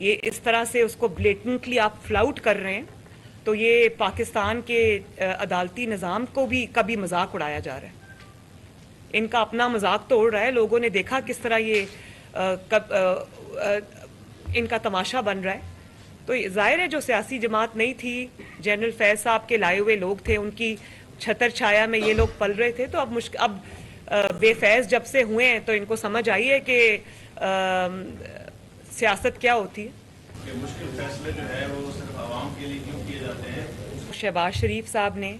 یہ اس طرح سے اس کو بلیٹنٹلی آپ فلاؤٹ کر رہے ہیں تو یہ پاکستان کے عدالتی نظام کو بھی کبھی مذاق اڑایا جا رہا ہے. ان کا اپنا مذاق تو اڑ رہا ہے. لوگوں نے دیکھا کس طرح یہ ان کا تماشا بن رہا ہے. تو ظاہر ہے جو سیاسی جماعت نہیں تھی, جنرل فیض صاحب کے لائے ہوئے لوگ تھے, ان کی چھتر چھایا میں یہ لوگ پل رہے تھے. تو اب بے فیض جب سے ہوئے ہیں تو ان کو سمجھ آئی ہے کہ سیاست کیا ہوتی ہے. کہ مشکل فیصلے جو ہے وہ صرف عوام کے لیے کیوں کیے جاتے ہیں. شہباز شریف صاحب نے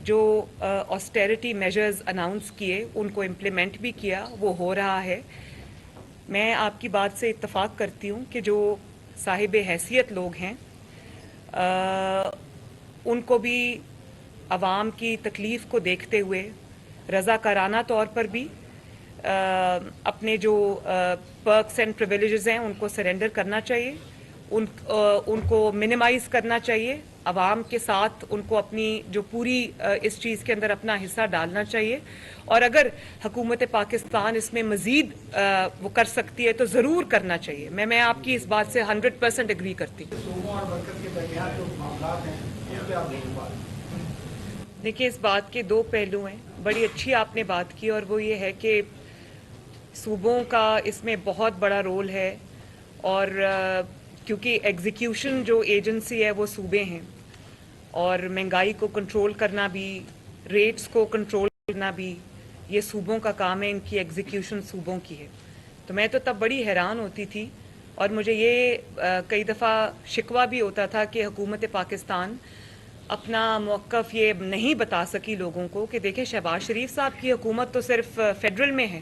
جو آسٹیرٹی میجرز اناؤنس کیے ان کو امپلیمنٹ بھی کیا, وہ ہو رہا ہے. میں آپ کی بات سے اتفاق کرتی ہوں کہ جو صاحب حیثیت لوگ ہیں ان کو بھی عوام کی تکلیف کو دیکھتے ہوئے رضاکارانہ طور پر بھی اپنے جو پرکس اینڈ پریویلیجز ہیں ان کو سرنڈر کرنا چاہیے, ان کو منیمائز کرنا چاہیے. عوام کے ساتھ ان کو اپنی جو پوری اس چیز کے اندر اپنا حصہ ڈالنا چاہیے. اور اگر حکومت پاکستان اس میں مزید وہ کر سکتی ہے تو ضرور کرنا چاہیے. میں آپ کی اس بات سے 100% اگری کرتی ہوں. صوبوں اور مرکز کے درمیان جو معاملات ہیں اس پہ آپ نہیں بات. دیکھیے اس بات کے دو پہلو ہیں. بڑی اچھی آپ نے بات کی, اور وہ یہ ہے کہ صوبوں کا اس میں بہت بڑا رول ہے. اور کیونکہ ایگزیکیوشن جو ایجنسی ہے وہ صوبے ہیں, اور مہنگائی کو کنٹرول کرنا بھی, ریٹس کو کنٹرول کرنا بھی یہ صوبوں کا کام ہے. ان کی ایگزیکیوشن صوبوں کی ہے. تو میں تو تب بڑی حیران ہوتی تھی, اور مجھے یہ کئی دفعہ شکوہ بھی ہوتا تھا کہ حکومت پاکستان اپنا موقف یہ نہیں بتا سکی لوگوں کو کہ دیکھیں شہباز شریف صاحب کی حکومت تو صرف فیڈرل میں ہے.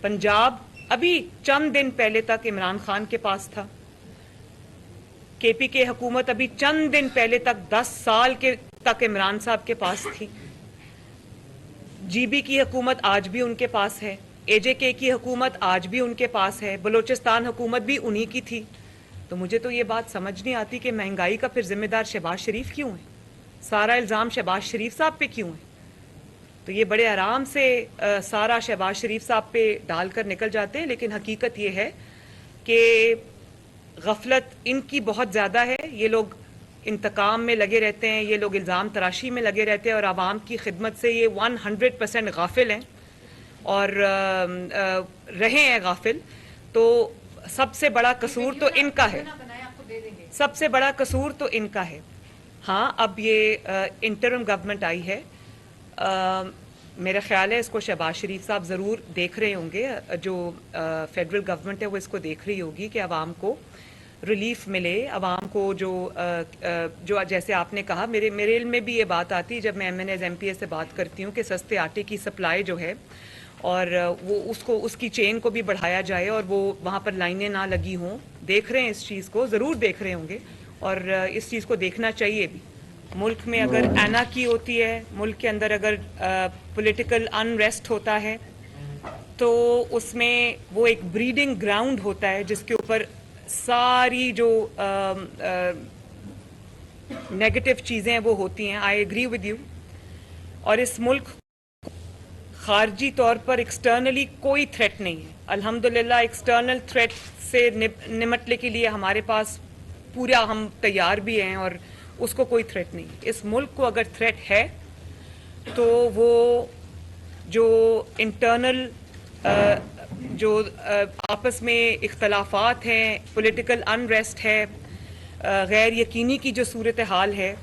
پنجاب ابھی چند دن پہلے تک عمران خان کے پاس تھا. کے پی کے حکومت ابھی چند دن پہلے تک 10 سال کے تک عمران صاحب کے پاس تھی. جی بی کی حکومت آج بھی ان کے پاس ہے. اے جے کے کی حکومت آج بھی ان کے پاس ہے. بلوچستان حکومت بھی انہی کی تھی. تو مجھے تو یہ بات سمجھ نہیں آتی کہ مہنگائی کا پھر ذمہ دار شہباز شریف کیوں ہے, سارا الزام شہباز شریف صاحب پہ کیوں ہے. تو یہ بڑے آرام سے سارا شہباز شریف صاحب پہ ڈال کر نکل جاتے ہیں. لیکن حقیقت یہ ہے کہ غفلت ان کی بہت زیادہ ہے. یہ لوگ انتقام میں لگے رہتے ہیں, یہ لوگ الزام تراشی میں لگے رہتے ہیں, اور عوام کی خدمت سے یہ 100% غافل ہیں اور رہے ہیں غافل. تو سب سے بڑا قصور تو ان کا ہے, سب سے بڑا قصور تو ان کا ہے. ہاں اب یہ انٹرم گورنمنٹ آئی ہے, میرا خیال ہے اس کو شہباز شریف صاحب ضرور دیکھ رہے ہوں گے. جو فیڈرل گورنمنٹ ہے وہ اس کو دیکھ رہی ہوگی کہ عوام کو ریلیف ملے, عوام کو جو جیسے آپ نے کہا, میرے علم میں بھی یہ بات آتی جب میں ایم پی اے سے بات کرتی ہوں کہ سستے آٹے کی سپلائی جو ہے اور وہ اس کی چین کو بھی بڑھایا جائے اور وہ وہاں پر لائنیں نہ لگی ہوں. دیکھ رہے ہیں اس چیز کو, ضرور دیکھ رہے ہوں گے, اور اس چیز کو دیکھنا چاہیے بھی. ملک میں اگر اینارکی ہوتی ہے, ملک کے اندر اگر پولیٹیکل انریسٹ ہوتا ہے تو اس میں وہ ایک بریڈنگ گراؤنڈ ہوتا ہے جس کے اوپر ساری جو نیگیٹو چیزیں وہ ہوتی ہیں. I agree with you. اور اس ملک خارجی طور پر ایکسٹرنلی کوئی تھریٹ نہیں ہے. الحمدللہ ایکسٹرنل تھریٹ سے نمٹنے کے لیے ہمارے پاس پورا ہم تیار بھی ہیں, اور اس کو کوئی تھریٹ نہیں. اس ملک کو اگر تھریٹ ہے تو وہ جو انٹرنل جو آپس میں اختلافات ہیں, پولیٹیکل انریسٹ ہے, غیر یقینی کی جو صورتحال ہے,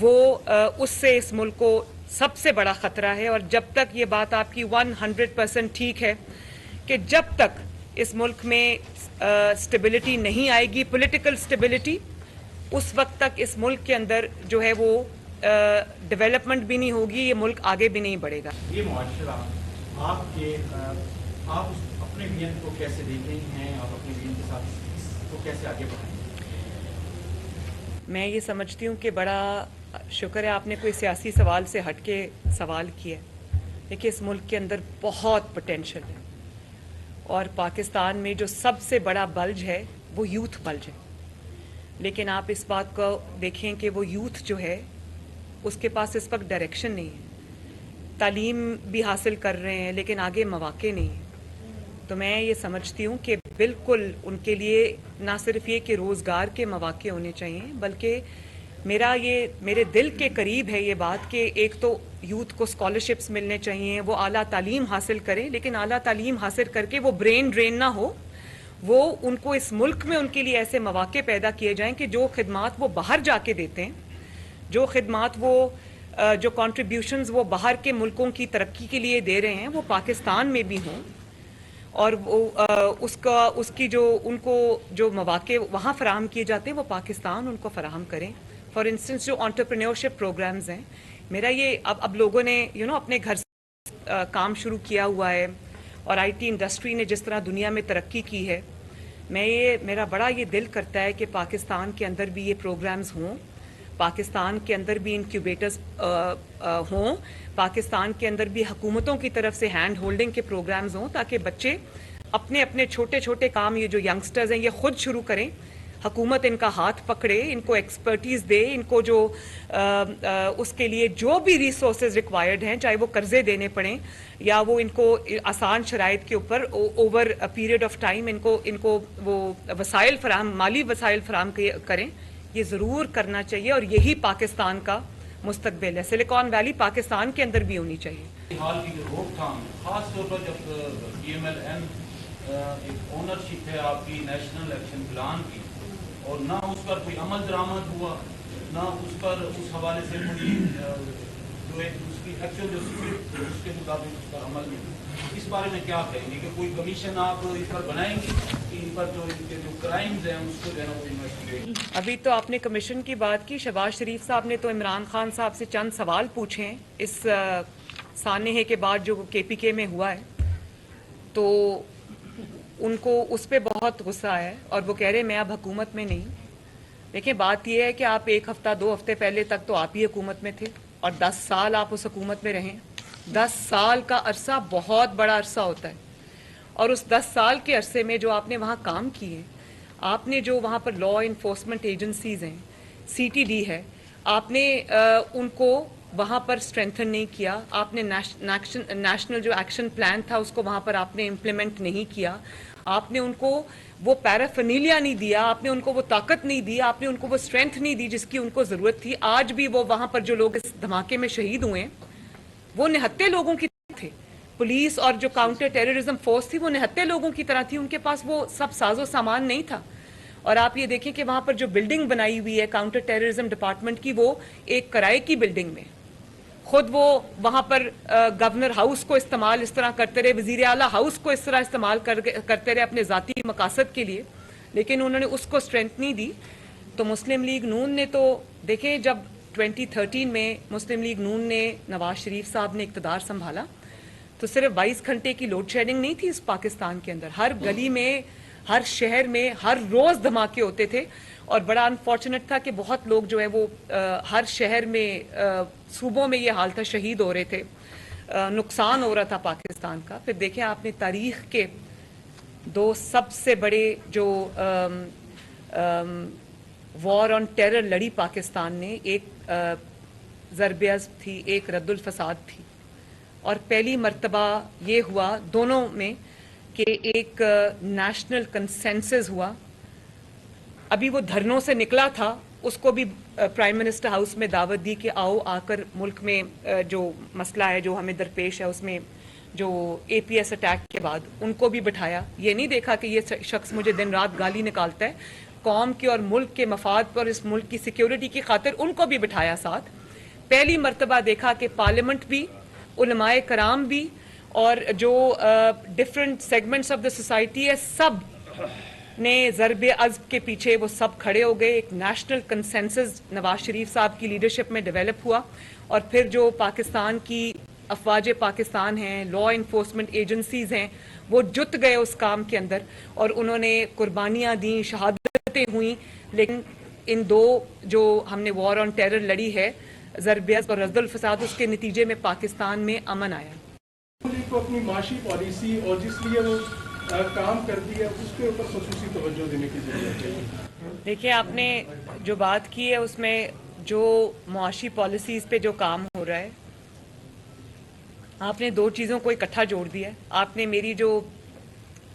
وہ اس سے اس ملک کو سب سے بڑا خطرہ ہے. اور جب تک یہ بات آپ کی 100% ٹھیک ہے کہ جب تک اس ملک میں سٹیبلٹی نہیں آئے گی, پولیٹیکل سٹیبلٹی, اس وقت تک اس ملک کے اندر جو ہے وہ ڈیولپمنٹ بھی نہیں ہوگی, یہ ملک آگے بھی نہیں بڑھے گا. یہ معاشرہ آپ اپنے ویژن کو کیسے دیکھ رہی ہیں, آپ اپنے ویژن کے ساتھ اس کو کیسے آگے بڑھائیں گے؟ میں یہ سمجھتی ہوں کہ بڑا شکر ہے آپ نے کوئی سیاسی سوال سے ہٹ کے سوال کیا. دیکھیے اس ملک کے اندر بہت پوٹینشل ہے, اور پاکستان میں جو سب سے بڑا بلج ہے وہ یوتھ بلج ہے. لیکن آپ اس بات کو دیکھیں کہ وہ یوتھ جو ہے اس کے پاس اس وقت ڈائریکشن نہیں ہے. تعلیم بھی حاصل کر رہے ہیں لیکن آگے مواقع نہیں ہیں. تو میں یہ سمجھتی ہوں کہ بالکل ان کے لیے نہ صرف یہ کہ روزگار کے مواقع ہونے چاہیے، بلکہ میرے دل کے قریب ہے یہ بات کہ ایک تو یوتھ کو اسکالرشپس ملنے چاہیے، وہ اعلیٰ تعلیم حاصل کریں، لیکن اعلیٰ تعلیم حاصل کر کے وہ برین ڈرین نہ ہو، وہ ان کو اس ملک میں ان کے لیے ایسے مواقع پیدا کیے جائیں کہ جو خدمات وہ باہر جا کے دیتے ہیں، جو خدمات جو کنٹریبیوشنز وہ باہر کے ملکوں کی ترقی کے لیے دے رہے ہیں وہ پاکستان میں بھی ہوں، اور اس کی ان کو جو مواقع وہاں فراہم کیے جاتے ہیں وہ پاکستان ان کو فراہم کریں۔ فار انسٹنس جو انٹرپرینیورشپ پروگرامز ہیں، میرا یہ اب لوگوں نے اپنے گھر سے کام شروع کیا ہوا ہے، اور آئی ٹی انڈسٹری نے جس طرح دنیا میں ترقی کی ہے، میرا بڑا یہ دل کرتا ہے کہ پاکستان کے اندر بھی یہ پروگرامز ہوں، پاکستان کے اندر بھی انکیوبیٹرز ہوں، پاکستان کے اندر بھی حکومتوں کی طرف سے ہینڈ ہولڈنگ کے پروگرامز ہوں، تاکہ بچے اپنے چھوٹے چھوٹے کام یہ جو ینگسٹرز ہیں یہ خود شروع کریں، حکومت ان کا ہاتھ پکڑے، ان کو ایکسپرٹیز دے، ان کو اس کے لیے جو بھی ریسورسز ریکوائرڈ ہیں، چاہے وہ قرضے دینے پڑیں یا وہ ان کو آسان شرائط کے اوپر اوور پیریڈ آف ٹائم ان کو وہ مالی وسائل فراہم کریں، یہ ضرور کرنا چاہیے، اور یہی پاکستان کا مستقبل ہے۔ سلیکان ویلی پاکستان کے اندر بھی ہونی چاہیے۔ حال کی جو روک تھام، خاص طور پر جب پی ایم ایل این ایک اونرشپ ہے آپ کی نیشنل ایکشن پلان کی، اور نہ اس پر کوئی عمل درآمد ہوا، نہ اس پر اس حوالے سے کوئی جو ایک اس کی ایکچوئل جو اسکرپٹ اس کے مطابق اس پر عمل نہیں، اس بارے میں کیا کہیں گے کہ کوئی کمیشن آپ اس پر بنائیں گے کہ ان پر جو ان کے جو کرائمز ہیں اس کو جو ہے نا وہ انویسٹیگیٹ؟ ابھی تو آپ نے کمیشن کی بات کی، شہباز شریف صاحب نے تو عمران خان صاحب سے چند سوال پوچھے ہیں اس سانحے کے بعد جو کے پی کے میں ہوا ہے، تو ان کو اس پہ بہت غصہ ہے، اور وہ کہہ رہے میں اب حکومت میں نہیں۔ دیکھیں بات یہ ہے کہ آپ ایک ہفتہ 2 ہفتے پہلے تک تو آپ ہی حکومت میں تھے، اور 10 سال آپ اس حکومت میں رہیں۔ 10 سال کا عرصہ بہت بڑا عرصہ ہوتا ہے، اور اس 10 سال کے عرصے میں جو آپ نے وہاں کام کیے، آپ نے جو وہاں پر لا انفورسمنٹ ایجنسیز ہیں، سی ٹی ڈی ہے، آپ نے ان کو وہاں پر اسٹرینتھن نہیں کیا، آپ نے نیشنل جو ایکشن پلان تھا اس کو وہاں پر آپ نے امپلیمنٹ نہیں کیا، آپ نے ان کو وہ پیرافرنیلیا نہیں دیا، آپ نے ان کو وہ طاقت نہیں دی، آپ نے ان کو وہ اسٹرینتھ نہیں دی جس کی ان کو ضرورت تھی۔ آج بھی وہ وہاں پر جو لوگ اس دھماکے میں شہید ہوئے ہیں وہ نہتے لوگوں کی تھے، پولیس اور جو کاؤنٹر ٹیررزم فورس تھی وہ نہتے لوگوں کی طرح تھی، ان کے پاس وہ سب ساز و سامان نہیں تھا۔ اور آپ یہ دیکھیں کہ وہاں پر جو بلڈنگ بنائی ہوئی ہے کاؤنٹر ٹیررزم ڈپارٹمنٹ کی، وہ ایک کرائے کی بلڈنگ میں، خود وہ وہاں پر گورنر ہاؤس کو استعمال اس طرح کرتے رہے، وزیر اعلیٰ ہاؤس کو اس طرح استعمال کرتے رہے اپنے ذاتی مقاصد کے لیے، لیکن انہوں نے اس کو اسٹرینتھ نہیں دی۔ تو مسلم لیگ نون نے تو دیکھیں جب 2013 میں مسلم لیگ نون نے نواز شریف صاحب نے اقتدار سنبھالا تو صرف 22 گھنٹے کی لوڈ شیڈنگ نہیں تھی اس پاکستان کے اندر، ہر گلی میں، ہر شہر میں ہر روز دھماکے ہوتے تھے، اور بڑا انفارچونیٹ تھا کہ بہت لوگ جو ہے وہ ہر شہر میں صوبوں میں یہ حال تھا، شہید ہو رہے تھے، نقصان ہو رہا تھا پاکستان کا۔ پھر دیکھیں آپ نے تاریخ کے 2 سب سے بڑے جو وار آن ٹیرر لڑی پاکستان نے، ایک ضرب عضب تھی، ایک رد الفساد تھی، اور پہلی مرتبہ یہ ہوا دونوں میں کہ ایک نیشنل کنسنسس ہوا۔ ابھی وہ دھرنوں سے نکلا تھا، اس کو بھی پرائم منسٹر ہاؤس میں دعوت دی کہ آؤ آ کر ملک میں جو مسئلہ ہے جو ہمیں درپیش ہے اس میں جو اے پی ایس اٹیک کے بعد ان کو بھی بٹھایا۔ یہ نہیں دیکھا کہ یہ شخص مجھے دن رات گالی نکالتا ہے، قوم کے اور ملک کے مفاد پر، اس ملک کی سیکیورٹی کی خاطر ان کو بھی بٹھایا ساتھ۔ پہلی مرتبہ دیکھا کہ پارلیمنٹ بھی، علماء کرام بھی، اور جو different segments of the society ہے، سب نے ضرب عضب کے پیچھے وہ سب کھڑے ہو گئے۔ ایک نیشنل کنسنسس نواز شریف صاحب کی لیڈرشپ میں ڈیولپ ہوا، اور پھر جو پاکستان کی افواج پاکستان ہیں، لا انفورسمنٹ ایجنسیز ہیں، وہ جت گئے اس کام کے اندر، اور انہوں نے قربانیاں دیں، شہادتیں ہوئیں، لیکن ان 2 جو ہم نے وار آن ٹیرر لڑی ہے، ضرب عضب اور رد الفساد، اس کے نتیجے میں پاکستان میں امن آیا۔ کو اپنی معاشی پالیسی اور جس لیے وہ کام کرتی ہے اس کے اوپر خصوصی توجہ دینے کی ضرورت ہے۔ دیکھیں آپ نے جو بات کی ہے اس میں جو معاشی پالیسیز پہ جو کام ہو رہا ہے، آپ نے 2 چیزوں کو اکٹھا جوڑ دیا ہے۔ آپ نے میری جو